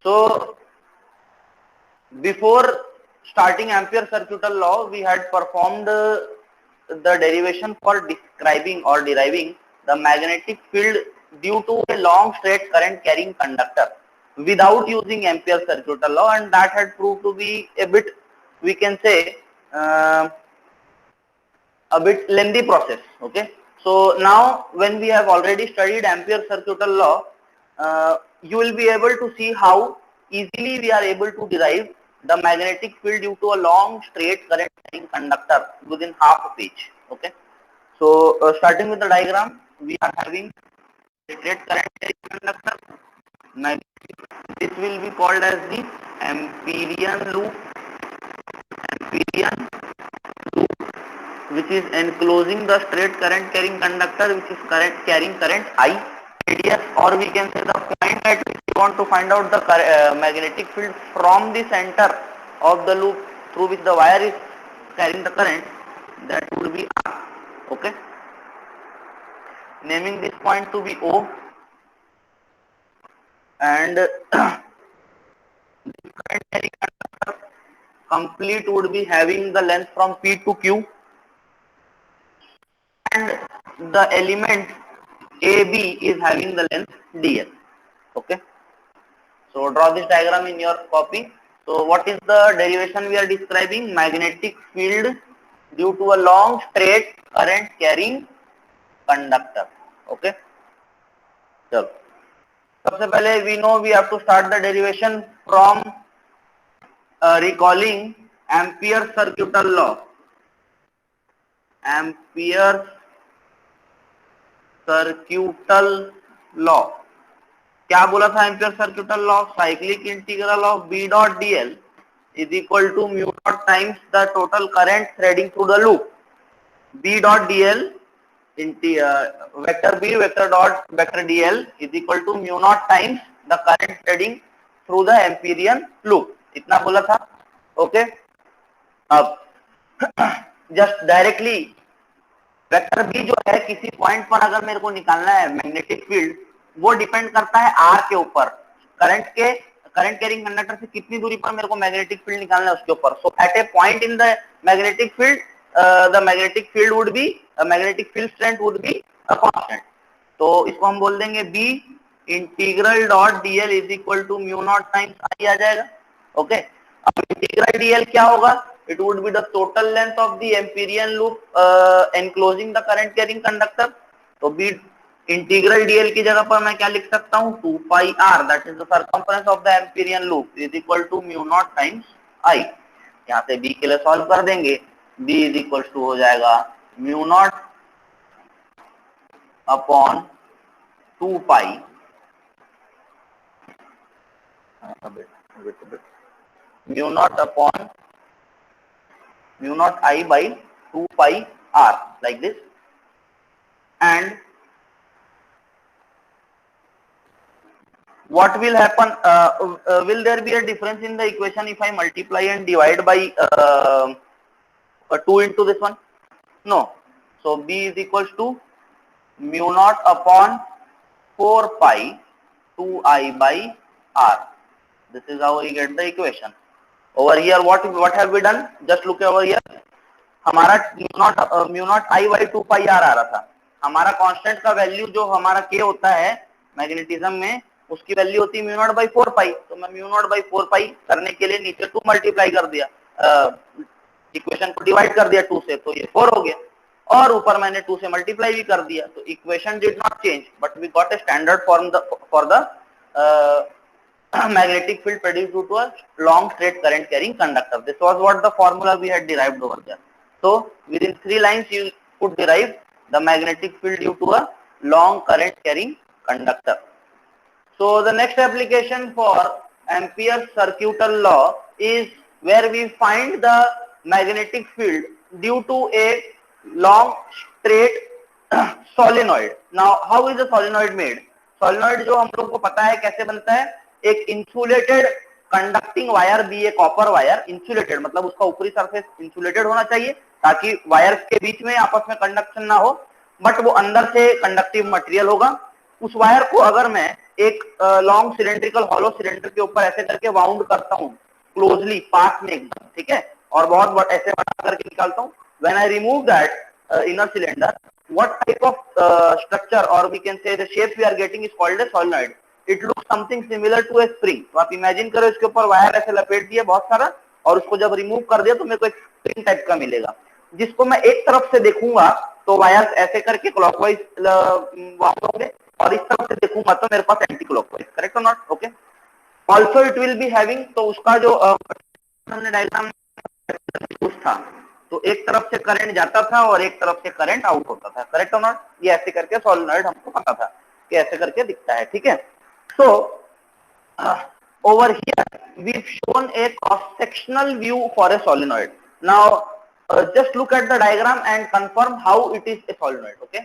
So before starting Ampere circuital law, we had performed the derivation for describing or deriving the magnetic field due to a long straight current carrying conductor without using Ampere circuital law, and that had proved to be a bit, we can say, a bit lengthy process. Okay, so now when we have already studied Ampere circuital law, you will be able to see how easily we are able to derive the magnetic field due to a long straight current carrying conductor within half a page. Okay, so starting with the diagram, we are having straight current carrying conductor. This will be called as the Amperian loop, Amperian, which is enclosing the straight current carrying conductor, which is carrying current I. Radius, or we can say the point at which we want to find out the magnetic field from the center of the loop through which the wire is carrying the current, that would be R. Okay, naming this point to be O, and this current carrying conductor complete would be having the length from P to Q, and the element AB is having the length dl. Okay, so draw this diagram in your copy. So what is the derivation we are describing? Magnetic field due to a long straight current carrying conductor. Okay, so सबसे पहले we know we have to start the derivation from recalling Ampere circuital law. Ampere circuital law, क्या बोला था Ampere circuital law? Cyclic integral of B dot DL is equal to mu naught times the total current threading through the loop. B dot DL vector B vector dot vector DL is equal to mu naught times the current threading through the Amperian loop. इतना बोला था. Okay, अब just directly vector B जो है, किसी point पर अगर मेरे को निकालना है मैग्नेटिक फील्ड, वो डिपेंड करता है आर के ऊपर, करंट कैरिंग कंडक्टर से कितनी दूरी पर मेरे को मैग्नेटिक फील्ड निकालना है उसके ऊपर. So at a point in the magnetic field, the magnetic field would be, magnetic field strength would be a constant. तो इसको हम बोल देंगे B integral dot DL is equal to mu naught times I आ जाएगा. Okay, अब integral dl क्या होगा? It would be the total length of the Amperian loop enclosing the current carrying conductor. तो B इंटीग्रल डीएल की जगह पर मैं क्या लिख सकता हूँ? 2 pi R, that is the circumference of the Amperian loop, is equal to mu naught times I. यहाँ से B के लिए सॉल्व कर देंगे. B इज इक्वल टू हो जाएगा mu not upon 2 pi mu naught upon mu naught I by 2 pi r, like this. And what will happen? Will there be a difference in the equation if I multiply and divide by 2 into this one? No. So B is equals to mu naught upon 4 pi 2I by r. This is how we get the equation. Over here what have we done? Just look over here. हमारा mu naught I by 2 pi R आ रहा था. हमारा constant का value जो हमारा के होता है मैग्नेटिज्म में, उसकी वैल्यू होती है म्यू नॉट बाई 4 पाई. तो मैं म्यू नॉट बाई 4 पाई करने के लिए नीचे 2 मल्टीप्लाई कर दिया, इक्वेशन को डिवाइड कर दिया 2 से, तो ये 4 हो गया, और ऊपर मैंने 2 से मल्टीप्लाई भी कर दिया. तो equation did not change, but we got a standard for the magnetic field produced due to a long straight current carrying conductor. This was what the formula we had derived over there. So within 3 lines you could derive the magnetic field due to a long current carrying conductor. So the next application for Ampere's circuital law is where we find the magnetic field due to a long straight solenoid. Now how is the solenoid made? Solenoid जो हम लोग को पता है कैसे बनता है, एक इंसुलेटेड कंडक्टिंग वायर भी, एक कॉपर वायर इंसुलेटेड, मतलब उसका ऊपरी सरफेस इंसुलेटेड होना चाहिए, ताकि वायर्स के बीच में आपस में कंडक्शन ना हो, बट वो अंदर से कंडक्टिव मटेरियल होगा। उस वायर को अगर मैं एक लॉन्ग सिलेंड्रिकल हॉलो सिलेंडर के ऊपर ऐसे करके वाउंड करता हूँ क्लोजली पास में एकदम, ठीक है, और बहुत ऐसे बड़ा करके निकालता हूँ, when I remove that inner cylinder, what type of structure or we can say the shape we are getting is called a solenoid. It looks something similar to a spring. तो आप इमेजिन करो इसके ऊपर wire ऐसे लपेट दिया बहुत सारा, और उसको जब रिमूव कर दिया तो मेरे को एक स्प्रिंग टाइप का मिलेगा, जिसको मैं एक तरफ से देखूंगा तो वायर्स ऐसे करके क्लॉकवाइज वाउंड होंगे, और इस तरफ से देखूंगा तो मेरे पास एंटी क्लॉकवाइज, करेक्ट और not? Okay. Also it will be having, तो उसका जो हमने डायग्राम था, तो एक तरफ से करंट जाता था और एक तरफ से करंट आउट होता था, करेक्ट और नॉट? ये ऐसे करके सोलेनॉइड हमको पता था कि ऐसे करके दिखता है, ठीक है। So over here we shown a cross sectional view for a solenoid. Now just look at the diagram and confirm how it is a solenoid. Okay,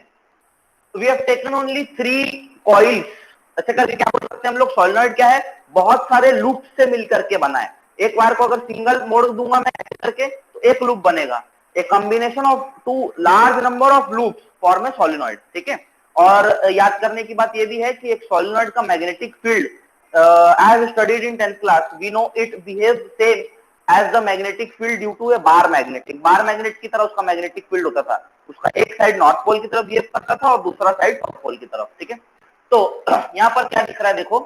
so we have taken only 3 coils. ऐसे करके क्या बोल सकते हैं हम लोग, solenoid क्या है, बहुत सारे लूप से मिलकर के बना है। एक वायर को अगर सिंगल मोड़ दूंगा मैं ऐसे करके तो एक लूप बनेगा, a combination of 2 large number of loops form A solenoid, ठीक है। और याद करने की बात ये भी है कि एक सोलेनॉइड का magnetic field as studied in 10th class, we know it behaves same as the magnetic field due to a bar magnet. Bar magnet की तरह उसका मैग्नेटिक फील्ड होता था, उसका एक साइड नॉर्थ पोल की तरफ बिहेव करता था और दूसरा साइड साउथ पोल की तरफ, ठीक है। तो यहाँ पर क्या दिख रहा है, देखो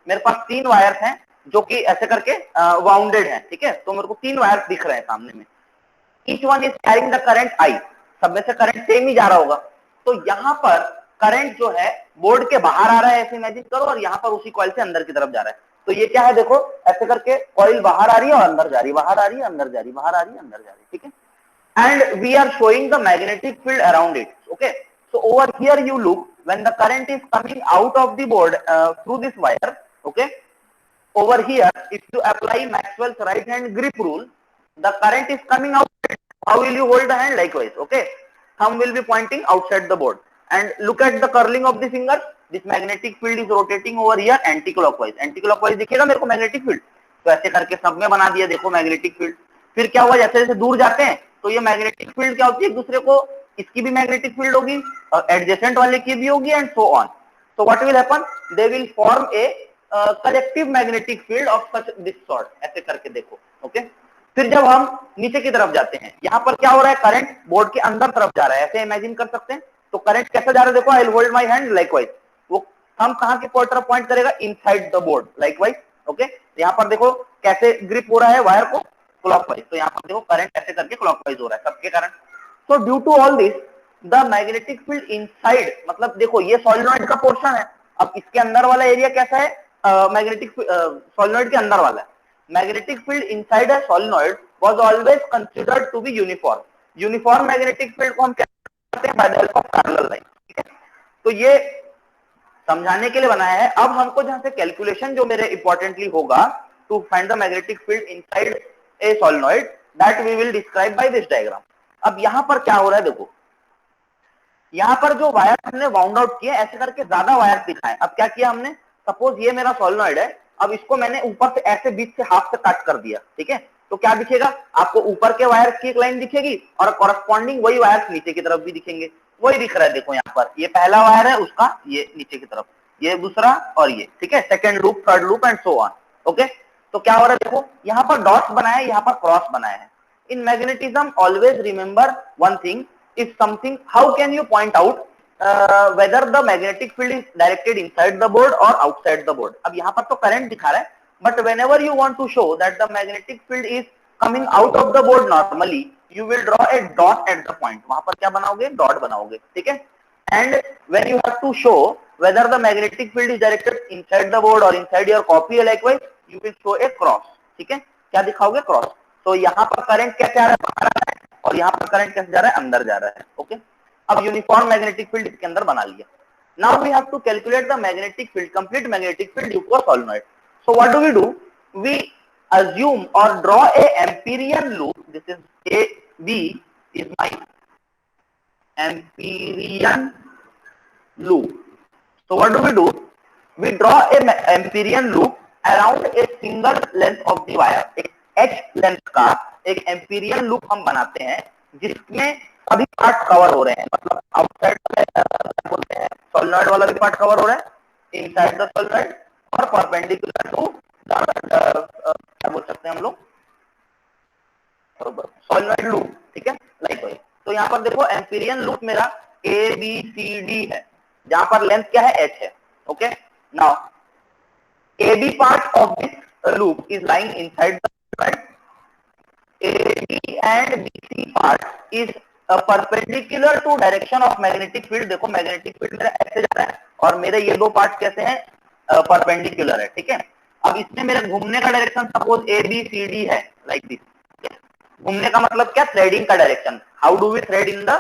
मेरे पास 3 वायर्स हैं जो कि ऐसे करके वाउंडेड हैं, ठीक है। तो मेरे को 3 वायर्स दिख रहे हैं सामने में, each one is carrying the current I, सब में से करंट सेम ही जा रहा होगा। तो यहाँ पर करंट जो है बोर्ड के बाहर आ रहा है ऐसे इमेजिन करो, और यहाँ पर उसी कॉइल से अंदर की तरफ जा रहा है। तो ये क्या है, देखो ऐसे करके कॉइल बाहर आ रही है और अंदर जा रही है, बाहर आ रही है अंदर जा रही है, बाहर आ रही है अंदर जा रही है, ठीक है। And we are showing the magnetic field around it. Okay, so over here you look, when the current is coming out of the board through this wire, okay, over here if you apply Maxwell's right hand grip rule, the current is coming out. How will you hold the hand? Likewise, okay, thumb will be pointing outside the board, and look at the curling of the fingers. This magnetic field is rotating over here anti-clockwise. Anti-clockwise दिखेगा मेरे को magnetic field, तो ऐसे करके सब में बना दिया, देखो मैग्नेटिक फील्ड। फिर क्या हुआ, जैसे जैसे दूर जाते हैं तो ये मैग्नेटिक फील्ड क्या होती है, एक दूसरे को, इसकी भी मैग्नेटिक फील्ड होगी और एडजेसेंट वाले की भी होगी, and so on. So what will happen? They will form a collective magnetic field of such this sort. ऐसे करके देखो, ओके। फिर जब हम नीचे की तरफ जाते हैं, यहाँ पर क्या हो रहा है, करंट बोर्ड के अंदर तरफ जा रहा है, ऐसे इमेजिन कर सकते हैं। तो करंट कैसे जा रहा है, देखो, I will hold my hand likewise, वो हम कहाँ के तरफ पॉइंट करेगा, inside the board likewise, okay. यहाँ पर देखो कैसे ग्रिप हो रहा है वायर को, क्लॉकवाइज। तो यहाँ पर देखो करंट ऐसे करके क्लॉकवाइज हो रहा है सबके कारण। So due to all this, the magnetic field inside, मतलब देखो ये सोलेनॉइड का पोर्शन है, अब इसके अंदर वाला एरिया कैसा है, मैग्नेटिक सोलेनॉइड के अंदर वाला है। Magnetic field inside a solenoid was always considered to be uniform. Uniform magnetic field को हम क्या कहते हैं, by the help of parallel line, ठीक है। तो ये समझाने के लिए बनाया है। अब हमको जहां से कैलकुलेशन जो मेरे इंपॉर्टेंटली होगा to find the magnetic field inside a solenoid, that we will describe by this diagram. अब यहां पर क्या हो रहा है, देखो यहां पर जो वायर हमने वाउंड आउट किए, ऐसे करके ज्यादा वायर दिखाए। अब क्या किया हमने, सपोज ये मेरा सोलेनॉइड है, अब इसको मैंने ऊपर से ऐसे बीच से हाफ से कट कर दिया, ठीक है। तो क्या दिखेगा आपको, ऊपर के वायर की एक लाइन दिखेगी और कॉरेस्पॉन्डिंग वही वायर नीचे की तरफ भी दिखेंगे, वही दिख रहा है। देखो यहाँ पर ये पहला वायर है उसका, ये नीचे की तरफ, ये दूसरा और ये, ठीक है, second loop, third loop and so on, okay. तो क्या हो रहा है, देखो यहाँ पर डॉट्स बनाया है, यहाँ पर क्रॉस बनाया है। In magnetism, always remember one thing is something. How can you point out whether the magnetic field is directed inside the board or outside the board? अब यहाँ पर तो करंट दिखा रहा है, but whenever you want to show that the magnetic field is coming out of the board normally, you will draw a dot at the point. वहां पर क्या बनाओगे, डॉट बनाओगे, ठीक है। And when you have to show whether the magnetic field is directed inside the board or inside your copy, likewise you will show a cross, ठीक है। क्या दिखाओगे, क्रॉस। तो यहाँ पर करंट कैसे आ रहा है, बाहर आ रहा है, और यहाँ पर करंट कैसे जा रहा है, अंदर जा रहा है, ओके। अब यूनिफॉर्म मैग्नेटिक फील्ड इसके अंदर बना लिया। Now we have to calculate the magnetic field, complete magnetic field due to a solenoid. So what do we do, we assume or draw a Amperian loop. This is A, B is my Amperian loop. So what do we do, we draw a Amperian loop around a single length of the wire. एक H length का एक Amperian loop हम बनाते हैं जिसमें सभी part cover हो रहे हैं, मतलब आउटसाइड बोलते हैं सोलेनॉइड वाला भी पार्ट कवर हो रहा है, इनसाइड द सोलेनॉइड और परपेंडिकुलर टू क्या बोल सकते हैं हम लोग, सोलेनॉइड लूप, ठीक है। लाइक तो यहाँ पर देखो एम्पीरियन लूप मेरा ए बी सी डी है, जहां पर लेंथ क्या है एच है, okay. Now A B part of this loop is lying inside the solenoid, AB and BC part is perpendicular to direction of magnetic field। देखो magnetic field मेरा ऐसे जा रहा है और मेरे ये दो पार्ट कैसे हैं, परपेंडिकुलर है, ठीक है। अब इसमें मेरे घूमने का direction suppose A B C D है, लाइक दिस। घूमने का मतलब क्या, थ्रेडिंग का direction. How do we thread in the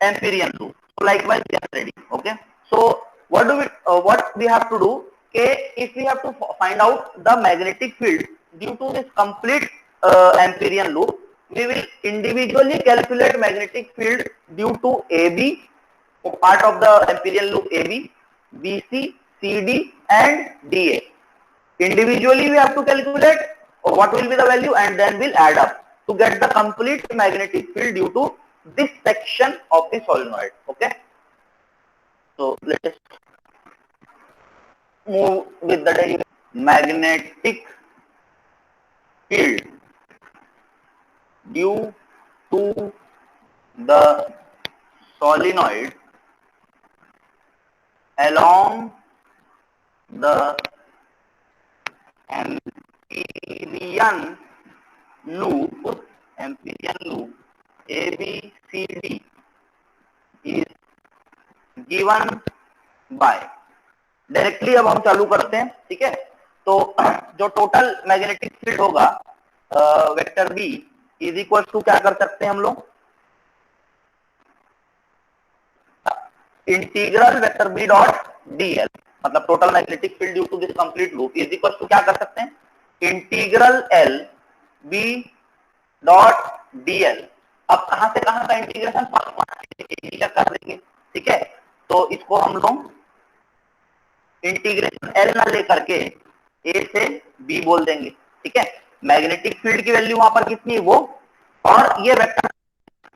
Amperian loop? So likewise we are threading, okay। So what we have to do, if we have to find out the magnetic field due to this complete Amperian loop, we will individually calculate magnetic field due to AB, part of the Amperian loop AB, BC, CD and DA. Individually we have to calculate what will be the value and then we'll add up to get the complete magnetic field due to this section of the solenoid, okay। So let us move with the derivation. Magnetic field due to the solenoid along the Amperian loop ABCD is given by, directly अब हम चालू करते हैं, ठीक है। तो जो total magnetic field होगा vector B is equal to क्या कर सकते हैं हम लोग, integral vector B dot dl, मतलब total magnetic field due to this complete loop is equal to क्या कर सकते हैं, integral L B dot dl. अब कहां से कहां का इंटीग्रेशन कर देंगे, ठीक है। तो इसको हम लोग इंटीग्रेशन एल ना लेकर के ए से बी बोल देंगे, ठीक है। मैग्नेटिक फील्ड की वैल्यू वहां पर कितनी है वो, और ये वेक्टर,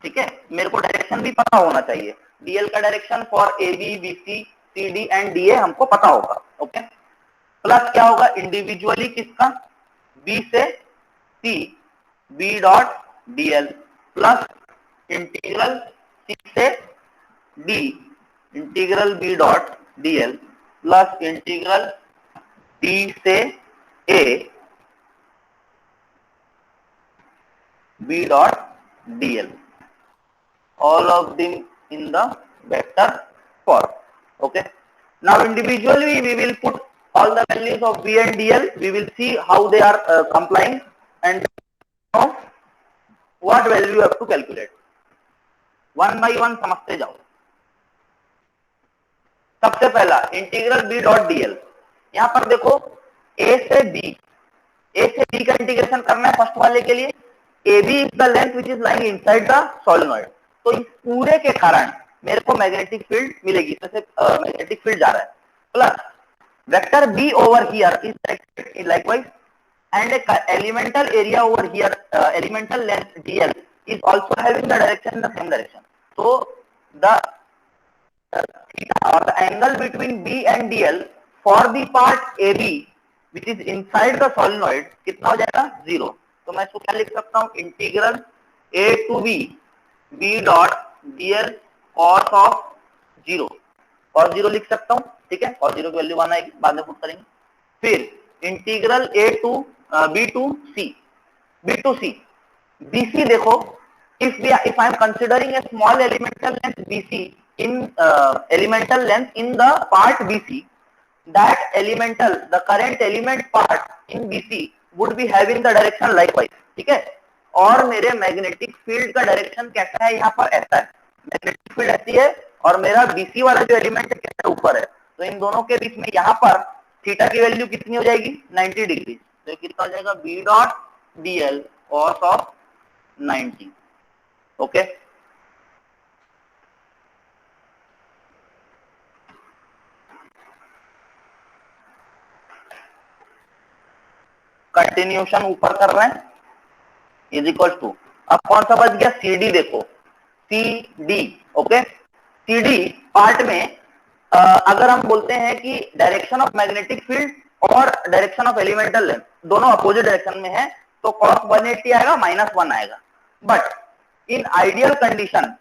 ठीक है। मेरे को डायरेक्शन भी पता होना चाहिए, डीएल का direction for A B B C C D and D A हमको पता होगा, ओके। प्लस क्या होगा इंडिविजुअली किसका, बी से C B dot dl, plus integral C से D integral B dot dl, plus integral D से A B dot dl, all of them in the vector form, okay। Now individually we will put all the values of b and dl, we will see how they are complying and know what value you have to calculate, one by one समझते जाओ। सबसे पहला integral B dot DL, यहाँ पर देखो ए से B का integration करना है फर्स्ट वाले के लिए। A B is the length which is lying inside the solenoid, तो इस पूरे के कारण मेरे को मैग्नेटिक फील्ड मिलेगी, जैसे मैग्नेटिक फील्ड जा रहा है, plus vector B over here is likewise and elemental area over here, elemental length DL is also having the direction in the same direction. so the or the angle between B and DL for the part AB which is inside the solenoid कितना हो जाएगा, 0। तो मैं इसको क्या लिख सकता हूँ, integral A to B B dot DL cos of 0 और 0 लिख सकता हूँ, ठीक है। और 0 की वैल्यू 1 आएगी, बाद में पुट करेंगे। फिर integral A to B to C BC देखो, if I am considering a small elemental length BC in elemental length in the part BC, that elemental the current element part in BC would be having the direction likewise, ठीक है। और मेरे magnetic field का direction कैसा है, यहाँ पर ऐसा है, मैग्नेटिक फील्ड ऐसी है और मेरा बीसी वाला जो एलिमेंट है कैसा ऊपर है। तो इन दोनों के बीच में यहाँ पर थीटा की वैल्यू कितनी हो जाएगी, 90 डिग्री। तो कितना हो जाएगा, B dot DL cos of 90, okay. Continuation ऊपर कर रहे हैं, इज इक्वल टू अब कौन सा बच गया, सी डी, देखो C D, okay. C D part में अगर हम बोलते हैं कि डायरेक्शन ऑफ मैग्नेटिक फील्ड और डायरेक्शन ऑफ एलिमेंटल लेंथ दोनों अपोजिट डायरेक्शन में है, तो cos 180 आएगा, -1 आएगा। बट इन आइडियल कंडीशन,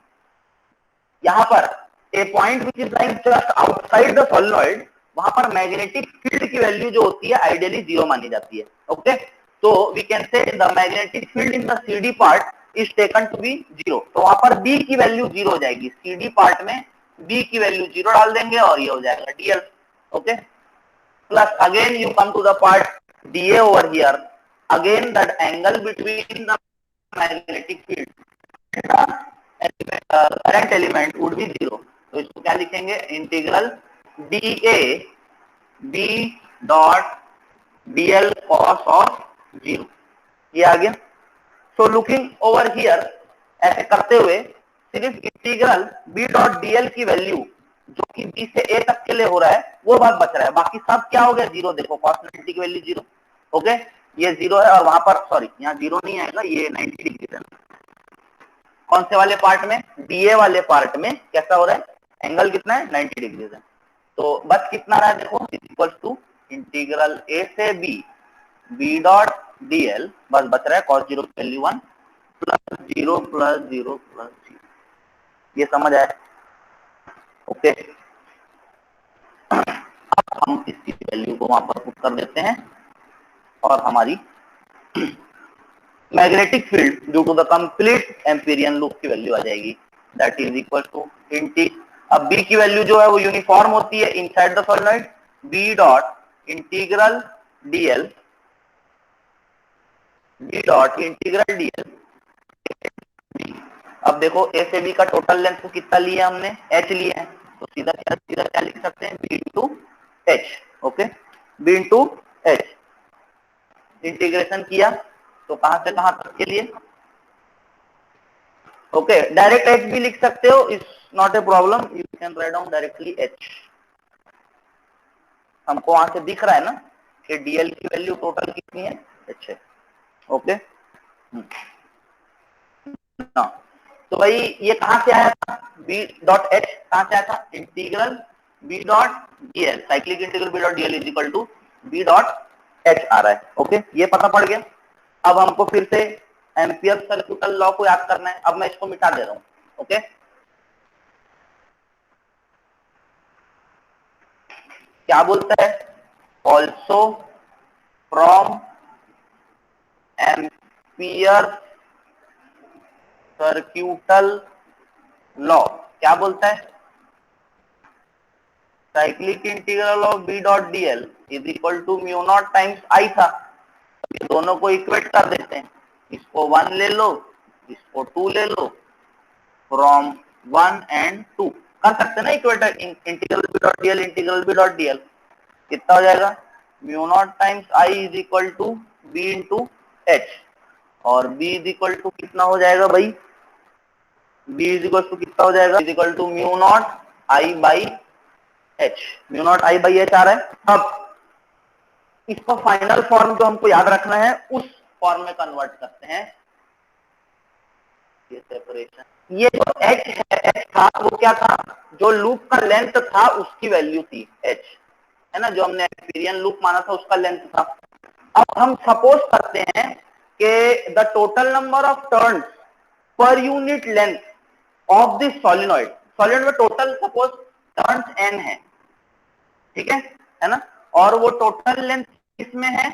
यहां पर a point which is like just outside the solenoid, वहां पर मैग्नेटिक फील्ड की वैल्यू जो होती है आइडियली 0 मानी जाती है, ओके। तो we can say the magnetic field in the CD part is taken to be 0, तो वहां पर बी की वैल्यू 0 हो जाएगी, सीडी पार्ट में बी की वैल्यू 0 डाल देंगे और ये हो जाएगा DL, okay. Plus again you come to the part DA over here, again that angle between the magnetic field current element would be 0, तो इसको क्या लिखेंगे, integral D A B dot DL cos of 0, ये आ गया। So looking over here, ऐसे करते हुए सिर्फ इंटीग्रल बी डॉट डीएल की वैल्यू जो कि बी से ए तक के लिए हो रहा है वो बात बच रहा है, बाकी सब क्या हो गया 0, देखो कॉस 90 की वैल्यू 0, ओके। ये 0 है और वहां पर सॉरी यहाँ 0 नहीं आएगा, ये 90 डिग्री है। कौन से वाले पार्ट में, डीए वाले पार्ट में कैसा हो रहा है, एंगल कितना है 90 डिग्री है। तो बस कितना रहा है देखो, इक्वल टू इंटीग्रल ए से बी बी डॉट डीएल, बस बच रहा है cos 0 की वैल्यू 1 प्लस 0 प्लस 0 प्लस 0, ये समझ आया, ओके। अब हम इसकी वैल्यू को वहां पर पुट कर देते हैं और हमारी magnetic field due to the complete Amperian loop की वैल्यू आ जाएगी, दैट इज इक्वल टू इंटी, अब बी की वैल्यू जो है वो यूनिफॉर्म होती है inside the solenoid, B dot integral DL, B dot integral DL. अब देखो ए से बी का टोटल लेंथ कितना लिया हमने, एच लिया है, तो सीधा क्या लिख सकते हैं, B into H, okay, B into H. Integration किया तो कहां से कहां तक के लिए, ओके, डायरेक्ट एच भी लिख सकते हो, is not a problem, you can write down directly H. हमको वहां से दिख रहा है ना कि डीएल की वैल्यू टोटल कितनी है, एच है, ओके। तो भाई ये कहां से आया था, बी डॉट एच कहां से आया था, integral B dot dl, cyclic integral B dot DL is equal to B dot H आ रहा है, ओके, ये पता पड़ गया। अब हमको फिर से एम्पियर सर्किटल लॉ को याद करना है, अब मैं इसको मिटा दे रहा हूं, ओके। क्या बोलता है, also from Ampere circuital law, क्या बोलता है, cyclic integral of B dot DL is equal to mu naught times I था, ये दोनों को इक्वेट कर देते हैं, इसको 1 ले लो, इसको 2 ले लो, फ्रॉम 1 एंड 2 कर सकते हैं ना equator, integral B dot dl integral B dot dl कितना हो जाएगा, mu naught times I is equal to B into H, और बी इज इक्वल टू कितना हो जाएगा भाई, बी इज इक्वल टू कितना हो जाएगा, is equal to mu naught I by H, mu naught I by H आ रहा है। अब इसका फाइनल फॉर्म जो हमको याद रखना है उस फॉर्म में कन्वर्ट करते हैं, ये सेपरेशन, ये जो एच है, एच था वो क्या था, जो लूप का लेंथ था उसकी वैल्यू थी एच, है ना, जो हमने एम्पीरियन लूप माना था उसका लेंथ था। अब हम सपोज करते हैं कि the total number of turns per unit length of this solenoid, solenoid में टोटल सपोज टर्न्स n है, ठीक है ना, और वो टोटल लेंथ किसमें है,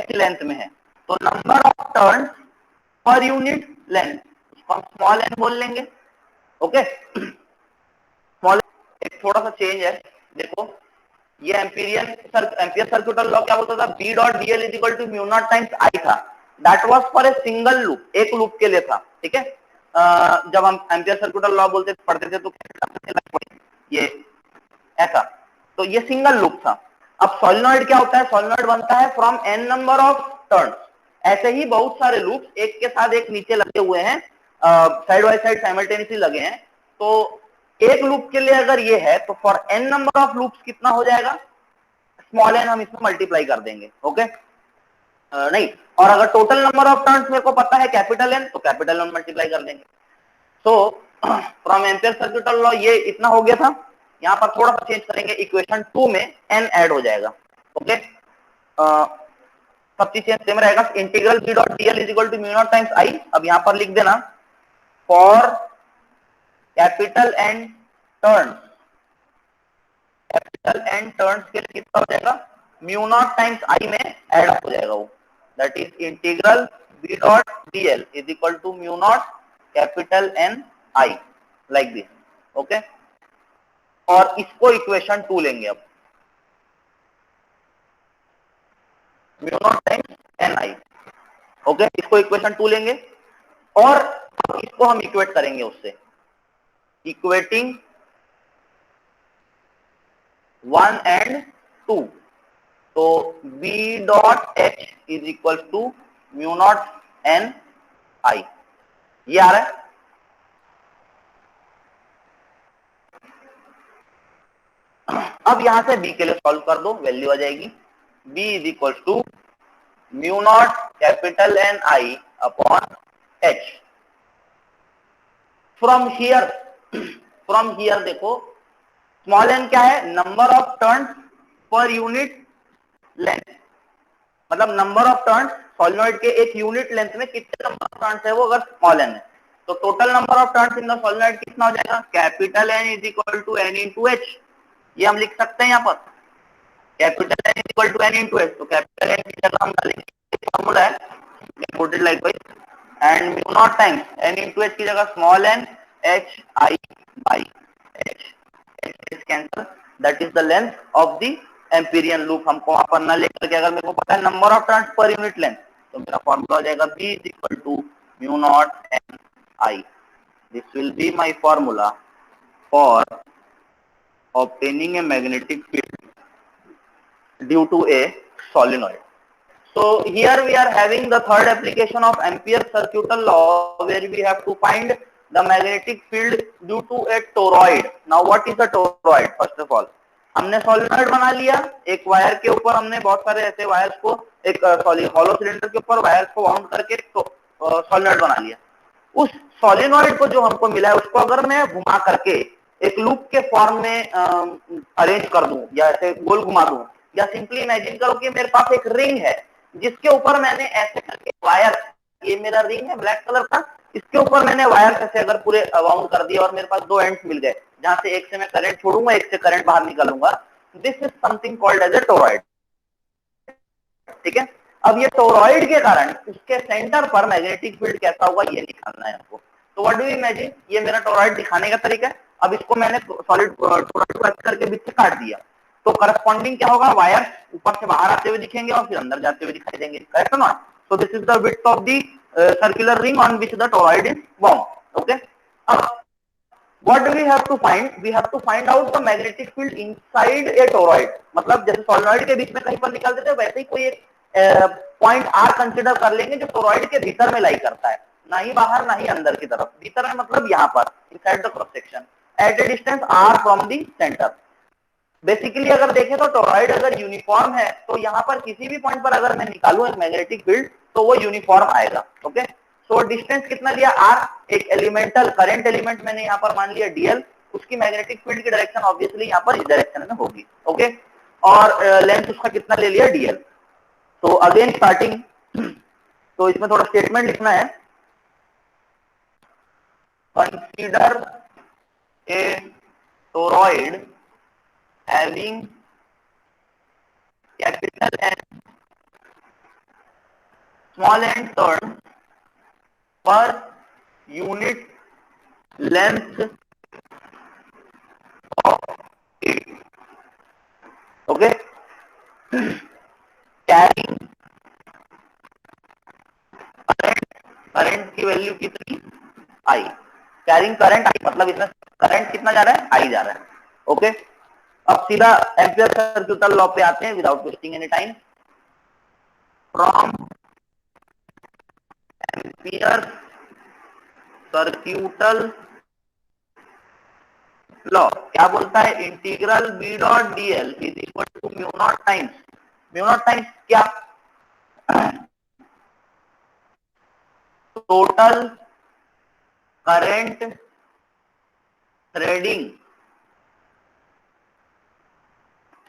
h लेंथ में है, तो number of turns per unit length उसको हम स्मॉल n बोल लेंगे, ओके। स्मॉल, एक थोड़ा सा चेंज है, देखो ये एम्पियर सर्किटल लॉ क्या बोलता था, B dot DL is equal to mu naught times I था, that was for a single loop, एक लूप के लिए था, ठीक है। जब हम एम्पियर सर्किटल लॉ बोलते पढ़ते थे तो ये ऐसा, तो ये सिंगल लूप था। अब सोलिनॉइड क्या होता है, सोलिनॉइड बनता है from N number of turns, ऐसे ही बहुत सारे लूप्स एक के साथ एक नीचे लगे हुए हैं, साइड बाय साइड साइमल्टेनियसली लगे हैं, तो एक लूप के लिए अगर ये है तो for N number of loops कितना हो जाएगा, स्मॉल एन हम इसमें मल्टीप्लाई कर देंगे, ओके। नहीं, और अगर टोटल नंबर ऑफ टर्न्स मेरे को पता है कैपिटल एन, तो कैपिटल एन मल्टीप्लाई कर देंगे। So from Ampere circuital law ये इतना हो गया था। यहाँ पर थोड़ा सा चेंज करेंगे, इक्वेशन 2 में एन ऐड हो जाएगा। ओके, सब चीज सेम रहेगा। Integral B dot DL is equal to mu naught times I. अब यहाँ पर लिख देना for capital N turns, capital N turns के लिए कितना हो जाएगा, म्यू नॉट टाइम्स आई में ऐड हो जाएगा वो, that is integral B dot DL is equal to mu naught capital N I, like this. Okay, और इसको इक्वेशन 2 लेंगे अब, mu naught times N I. Okay, इसको इक्वेशन 2 लेंगे और इसको हम इक्वेट करेंगे उससे, इक्वेटिंग 1 एंड 2। तो B dot H is equal to mu naught N I, ये आ रहा है। अब यहां से B के लिए सॉल्व कर दो, वैल्यू आ जाएगी B is equal to mu naught capital N I upon H। From here देखो, स्मॉल एन क्या है, number of turns per unit length, मतलब नंबर ऑफ टर्न्स सोलेनोइड के एक यूनिट लेंथ में कितने नंबर ऑफ टर्न्स है वो, अगर स्मॉल एन है तो total number of turns in the solenoid कितना हो जाएगा, capital N is equal to N into H. ये हम लिख सकते हैं यहाँ पर, capital N is equal to N into H. तो कैपिटल एन की जगह हम डालेंगे, फॉर्मूला है put likewise, and mu naught times N into H की जगह small N H I by H, H cancel, that is the length of the Amperian loop. हमको वहां पर न लेकर के, अगर मेरे को पता है number of turns per unit length, तो मेरा फॉर्मूला हो जाएगा B is equal to mu naught N I. This will be my formula for obtaining a magnetic field due to a solenoid. So here we are having the third application of Ampere circuital law, where we have to find the magnetic field due to a toroid. Now what is a toroid? First of all, हमने solenoid बना लिया, एक wire के ऊपर हमने बहुत सारे ऐसे वायर्स को, एक हॉलो सिलेंडर के ऊपर वायर्स को वाउंड करके सोलिनॉइड बना लिया। उस सोलिनॉइड को जो हमको मिला है, उसको अगर मैं घुमा करके एक लूप के फॉर्म में अरेंज कर दूं, या ऐसे गोल घुमा दूं, या सिंपली इमेजिन करो कि मेरे पास एक रिंग है जिसके ऊपर मैंने ऐसे करके वायर, ये मेरा रिंग है ब्लैक कलर का, इसके ऊपर मैंने वायर ऐसे अगर पूरे वाउंड कर दिया और मेरे पास दो एंड्स मिल गए, जहां से एक से मैं करंट छोड़ूंगा, एक से करंट बाहर निकालूंगा, this is something called as a toroid. ठीक है, अब ये टोरॉइड के कारण उसके सेंटर पर मैग्नेटिक फील्ड कैसा होगा ये निकालना है आपको। तो व्हाट डू यू इमेजिन, ये मेरा टोरॉइड दिखाने का तरीका है। अब इसको मैंने सॉलिड टोरॉइड को ऐसे करके बीच से काट दिया, तो करस्पॉन्डिंग क्या होगा, वायर ऊपर से बाहर आते हुए दिखेंगे और फिर अंदर जाते हुए दिखाई देंगे, करेक्ट ना। So this is the width of the circular ring on which the toroid is bound. Okay, अब what do we have to find, we have to find out the magnetic field inside a toroid। मतलब जैसे solenoid के बीच में कहीं पर निकाल देते हैं, वैसे ही कोई एक पॉइंट आर कंसीडर कर लेंगे जो टोरॉइड के भीतर में लाई करता है, ना ही बाहर ना ही अंदर की तरफ, भीतर में मतलब यहाँ पर inside the cross section at a distance R from the center. Basically अगर देखें तो टोरॉइड अगर यूनिफॉर्म है, तो यहाँ पर किसी भी पॉइंट पर अगर मैं निकालूं एक मैग्नेटिक फील्ड, तो वो यूनिफॉर्म आएगा। ओके, तो डिस्टेंस कितना लिया आर, एक एलिमेंटल करंट एलिमेंट मैंने यहाँ पर मान लिया डीएल, उसकी मैग्नेटिक फील्ड की डायरेक्शन ऑब्वियसली यहाँ पर इस डायरेक्शन में होगी। ओके, और लेंथ उसका कितना ले लिया डीएल। तो अगेन स्टार्टिंग, तो इसमें थोड़ा स्टेटमेंट लिखना है, consider a toroid having capital N small n turns per unit length of it. Okay, carrying current की वैल्यू कितनी, आई, कैरिंग करंट आई, मतलब इसमें करंट कितना जा रहा है, आई जा रहा है। ओके, अब सीधा एम्पियर सर्क्यूटल लॉ पे आते हैं without wasting any time. From Ampere circuital law क्या बोलता है, integral B dot DL is equal to mu naught times, mu naught times क्या, टोटल करंट थ्रेडिंग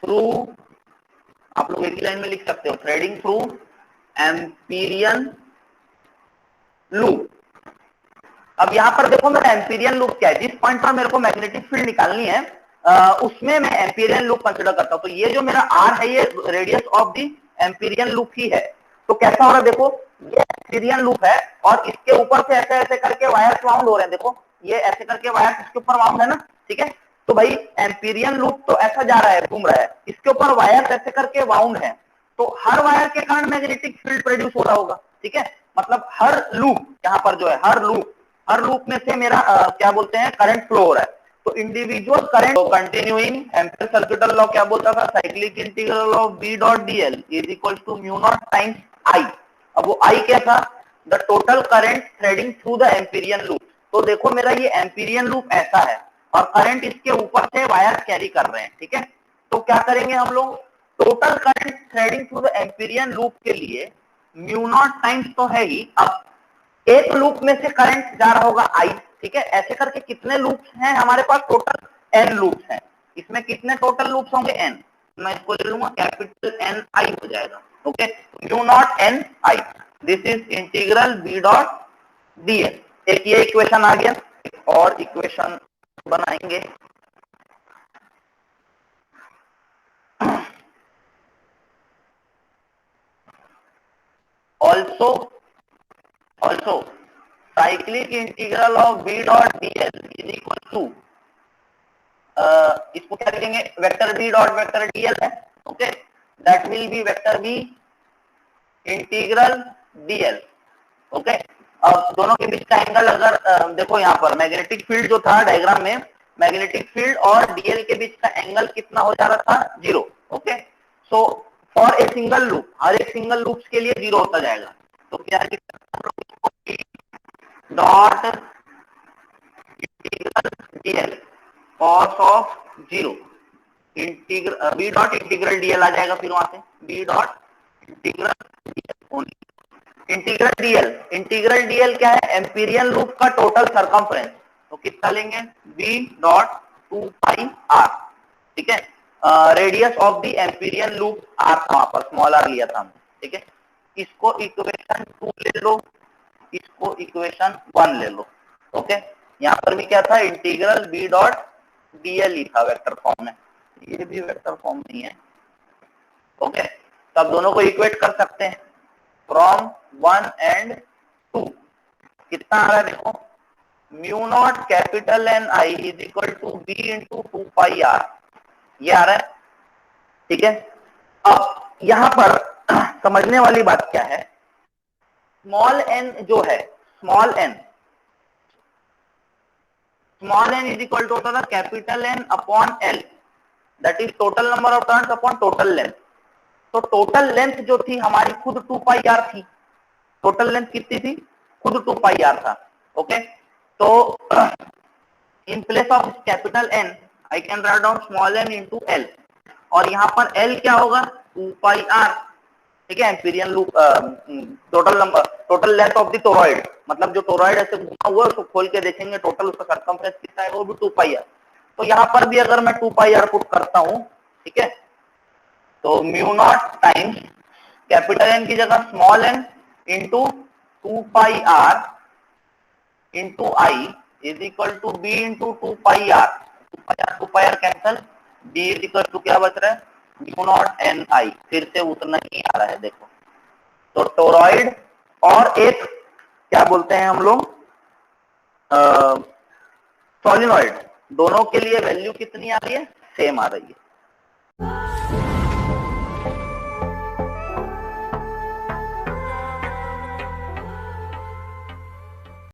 थ्रू, आप लोग एक ही लाइन में लिख सकते हो, थ्रेडिंग थ्रू एम्पीरियन लूप। अब यहाँ पर देखो मेरा एम्पीरियन लूप क्या है, जिस पॉइंट पर मेरे को मैग्नेटिक फील्ड निकालनी है उसमें मैं एम्पीरियन लूप कंसिडर करता हूं। तो ये जो मेरा आर है ये radius of the Amperian loop ही है। तो कैसा हो रहा है देखो, ये एम्पीरियन लूप है और इसके ऊपर से ऐसे ऐसे करके वायर वाउंड हो रहे हैं। देखो ये ऐसे करके वायर इसके ऊपर वाउंड है ना, ठीक है। तो भाई एम्पीरियन लूप तो ऐसा जा रहा है, घूम रहा है, इसके ऊपर वायर ऐसे करके वाउंड है, तो हर वायर के कारण मैग्नेटिक फील्ड प्रोड्यूस हो रहा होगा, ठीक है। मतलब हर लूप यहाँ पर जो है, हर लूप में से मेरा क्या बोलते हैं, करंट फ्लो हो रहा है। तो individual current continuing Ampere circuital law क्या बोलता था, cyclic integral of B dot DL is equal to mu naught times I. अब वो आई क्या था, the total current threading through the Amperian loop. तो देखो मेरा ये एम्पीरियन लूप ऐसा है और करंट इसके ऊपर से वायर कैरी कर रहे हैं, ठीक है। तो क्या करेंगे हम लोग, total current threading through the Amperian loop के लिए म्यू नॉट टाइम्स तो है ही, अब एक लूप में से करंट जा रहा होगा आई, ठीक है। ऐसे करके कितने लूप्स हैं हमारे पास, टोटल एन लूप्स हैं। इसमें कितने टोटल लूप्स होंगे, एन। मैं इसको ले लूंगा कैपिटल एन आई हो जाएगा, okay. Mu naught N I, this is integral B dot dl. एक ये इक्वेशन आ गया, एक और इक्वेशन बनाएंगे। also cyclic integral of b dot dl is equal to इसको क्या लिखेंगे, vector B dot vector dl है, okay. That will be vector B integral dl, okay. अब दोनों के बीच का एंगल अगर देखो यहाँ पर मैग्नेटिक फील्ड जो था डायग्राम में, मैग्नेटिक फील्ड और डीएल के बीच का एंगल कितना हो जा रहा था, 0, okay. So for a single loop, हर एक सिंगल लूप के लिए 0 होता जाएगा। तो क्या dot integral dl cos of 0 integral B dot integral dl आ जाएगा, फिर वहां से B dot integral integral dl क्या है, एम्पीरियन लूप का टोटल सरकमफ्रेंस। तो कितना लेंगे, बी डॉट 2 पाई आर, ठीक है। Radius of the Amperian loop R था, वहां पर स्मॉल आर लिया था हमने, ठीक है। इसको इक्वेशन 2 ले लो, इसको इक्वेशन 1 ले लो, ओके। यहाँ पर भी क्या था, इंटीग्रल बी डॉट डीएल ही था, वेक्टर फॉर्म में, ये भी वेक्टर फॉर्म नहीं है, ओके। तब दोनों को इक्वेट कर सकते हैं फ्रॉम 1 एंड 2। कितना आ रहा है देखो, mu naught capital N I is equal to B into 2 pi R, ये आ रहा है, ठीक है। अब यहां पर समझने वाली बात क्या है, स्मॉल एन जो है, small N is equal to होता था capital N upon L, that is total number of turns upon total length. तो टोटल लेंथ जो थी हमारी खुद 2 पाई आर थी, टोटल लेंथ कितनी थी, खुद 2 पाई आर था, ओके। तो in place of capital N I can write down small N into L, और यहाँ पर एल क्या होगा, 2 पाई आर, ठीक है। Amperian loop total number, total length of the toroid, मतलब जो टोरॉइड ऐसे घुमा हुआ है उसको खोल के देखेंगे टोटल उसका सरकमफ्रेंस कितना है, वो भी 2 पाई आर। तो यहाँ पर भी अगर मैं 2 पाई आर पुट करता हूं, ठीक है, तो mu naught times capital N की जगह small N into 2 pi R into I is equal to B into 2 pi R, 2 pi R cancel, B is equal to क्या बच रहा है, म्यू नॉट एन आई, फिर से उतना ही आ रहा है देखो। तो टोरॉइड और एक क्या बोलते हैं हम लोग, सॉलिनॉइड, दोनों के लिए वैल्यू कितनी आ रही है, सेम आ रही है।